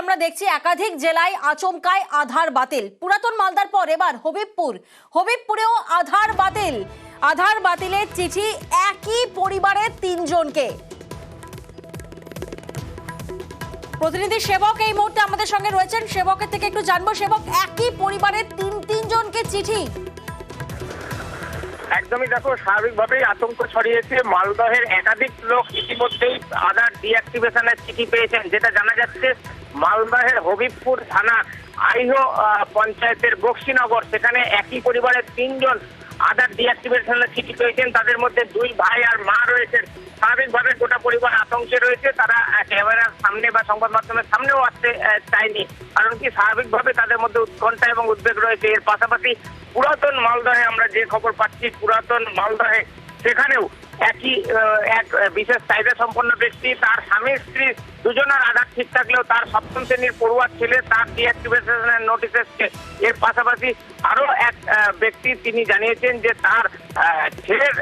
আমরা দেখছি একাধিক জেলায় আচমকায় আধার বাতিল। পুরাতন মালদার পর এবার হবিবপুরেও আধার বাতিলের চিঠি একই পরিবারের 3 জনকে। প্রতিনিধি সেবক এই মুহূর্তে আমাদের সঙ্গে রয়েছেন, সেবকের থেকে একটু জানবো। সেবক, একই পরিবারের তিন জনকে চিঠি। একদমই দেখো, স্বাভাবিকভাবেই আতঙ্ক ছড়িয়েছে। মালদহের একাধিক লোক ইতিমধ্যেই আধার ডিঅ্যাক্টিভেশনের চিঠি পেয়েছেন। যেটা জানা যাচ্ছে, মালদহের হবিবপুর থানা আইহো পঞ্চায়েতের বক্সিনগর, সেখানে একই পরিবারের 3 জন আধার ডিঅ্যাক্টিভেশনের চিঠি পেয়েছেন। তাদের মধ্যে 2 ভাই আর মা রয়েছেন। স্বাভাবিকভাবে গোটা পরিবার আতঙ্কে রয়েছে। তারা ক্যামেরার সামনে বা সংবাদ মাধ্যমের সামনেও আসতে চায়নি, কারণ কি স্বাভাবিকভাবে তাদের মধ্যে উৎকণ্ঠা এবং উদ্বেগ রয়েছে। এর পাশাপাশি পুরাতন মালদহে আমরা যে খবর পাচ্ছি, পুরাতন মালদহে সেখানেও এক বিশেষ চাহিদা সম্পন্ন ব্যক্তি, তার স্বামী স্ত্রী দুজনের আধার ঠিক থাকলেও তার 7ম শ্রেণীর পড়ুয়া ছেলে তার ডিঅ্যাক্টিভেশনের নোটিশ এসছে। এর পাশাপাশি আরো এক ব্যক্তি তিনি জানিয়েছেন যে তার ছেলের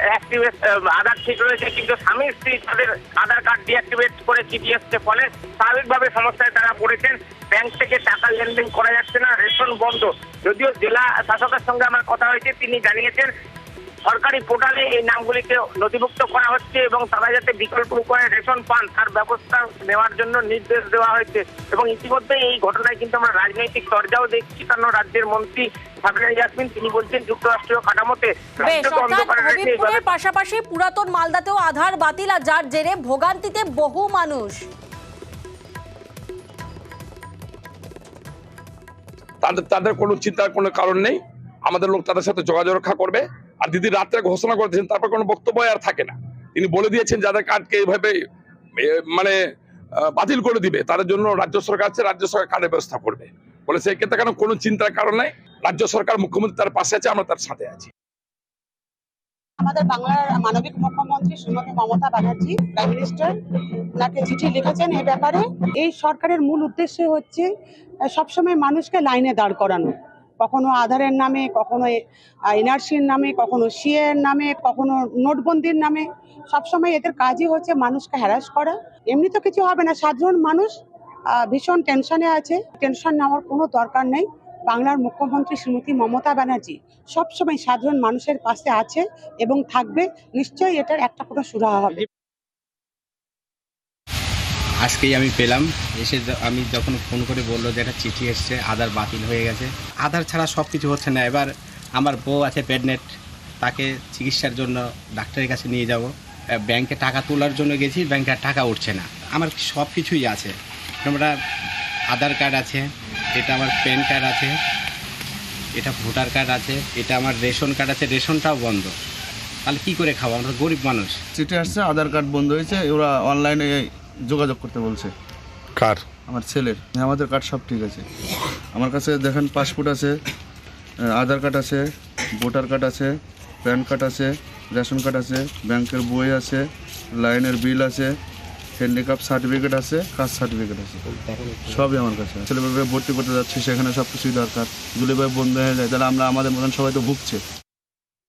আধার ঠিক রয়েছে, কিন্তু স্বামী স্ত্রী তাদের আধার কার্ড ডিঅ্যাক্টিভেট করে চিঠি এসছে। ফলে স্বাভাবিকভাবে সমস্যায় তারা পড়েছেন। ব্যাংক থেকে টাকা লেনদেন করা যাচ্ছে না, রেশন বন্ধ। যদিও জেলা শাসকের সঙ্গে আমার কথা হয়েছে, তিনি জানিয়েছেন সরকারি পোর্টালে এই নামগুলিকে নথিভুক্ত করা হচ্ছে এবং তারা যাতে বিকল্প উপায়ে রেশন পান তার ব্যবস্থা নেওয়ার জন্য নির্দেশ দেওয়া হয়েছে। এবং ইতিমধ্যে এই ঘটনায় কিন্তু আমরা রাজনৈতিক চর্চাও দেখছি, কারণ রাজ্যের মন্ত্রী সাবিনা ইয়াসমিন তিনি বলছেন যুক্তরাষ্ট্রীয় কাঠামোতে হবিবপুরের পাশাপাশি পুরাতন মালদাতেও আধার বাতিল, আর যার জেরে ভোগান্তিতে বহু মানুষ। তাদের কোনো চিন্তার কোনো কারণ নেই। আমাদের লোক তাদের সাথে যোগাযোগ রক্ষা করবে। আর দিদি রাত্রে ঘোষণা করেছেন, তারপর কোনো বক্তব্য আর থাকে না। তিনি বলে দিয়েছেন যাদের কার্ডকে এইভাবে বাতিল করে দিবে, তাদের জন্য রাজ্য সরকার আছে, রাজ্য সরকার কার্ডের ব্যবস্থা করবে বলে। সেই ক্ষেত্রে কেন কোনো চিন্তার কারণ নাই। রাজ্য সরকার, মুখ্যমন্ত্রী তার পাশে আছে, আমরা তার সাথে আছি। আমাদের বাংলার মানবিক মুখ্যমন্ত্রী শ্রীমতী মমতা ব্যানার্জি, প্রাইম মিনিস্টার, ওনাকে চিঠি লিখেছেন এই ব্যাপারে। এই সরকারের মূল উদ্দেশ্য হচ্ছে সবসময় মানুষকে লাইনে দাঁড় করানো, কখনো আধারের নামে, কখনো এনআরসির নামে, কখনো সিএর নামে, কখনো নোটবন্দির নামে। সবসময় এদের কাজই হচ্ছে মানুষকে হ্যারাস করা। এমনি তো কিছু হবে না, সাধারণ মানুষ ভীষণ টেনশনে আছে। টেনশন নেওয়ার কোনো দরকার নেই। বাংলার মুখ্যমন্ত্রী শ্রীমতী মমতা ব্যানার্জি সবসময় সাধারণ মানুষের পাশে আছে এবং থাকবে। নিশ্চয়ই এটার একটা কোনো সুরাহা হবে। আজকেই আমি পেলাম, এসে আমি যখন ফোন করে বললো যে একটা চিঠি এসছে, আধার বাতিল হয়ে গেছে। আধার ছাড়া সব কিছু হচ্ছে না। এবার আমার বউ আছে প্রেগনেন্ট, তাকে চিকিৎসার জন্য ডাক্তারের কাছে নিয়ে যাব। ব্যাংকে টাকা তোলার জন্য গেছি, ব্যাংকে টাকা উঠছে না। আমার সব কিছুই আছে, আমরা আধার কার্ড আছে, এটা আমার প্যান কার্ড আছে, এটা ভোটার কার্ড আছে, এটা আমার রেশন কার্ড আছে, রেশনটাও বন্ধ। তাহলে কী করে খাবো? আমরা গরিব মানুষ। চিঠি আসছে, আধার কার্ড বন্ধ হয়েছে, ওরা অনলাইনে যোগাযোগ করতে বলছে। কার? আমার ছেলের। আমাদের কার্ড সব ঠিক আছে। আমার কাছে দেখেন পাসপোর্ট আছে, আধার কার্ড আছে, ভোটার কার্ড আছে, প্যান কার্ড আছে, রেশন কার্ড আছে, ব্যাংকের বই আছে, লাইনের বিল আছে, হ্যান্ডিক্যাপ সার্টিফিকেট আছে, কাস্ট সার্টিফিকেট আছে, সবই আমার কাছে। ছেলেমেয়ে ভর্তি করতে যাচ্ছি, সেখানে সব কিছুই দরকার। গুলিভাবে বন্ধ হয়ে যায়, তাহলে আমাদের মতন সবাই তো ভুগছে।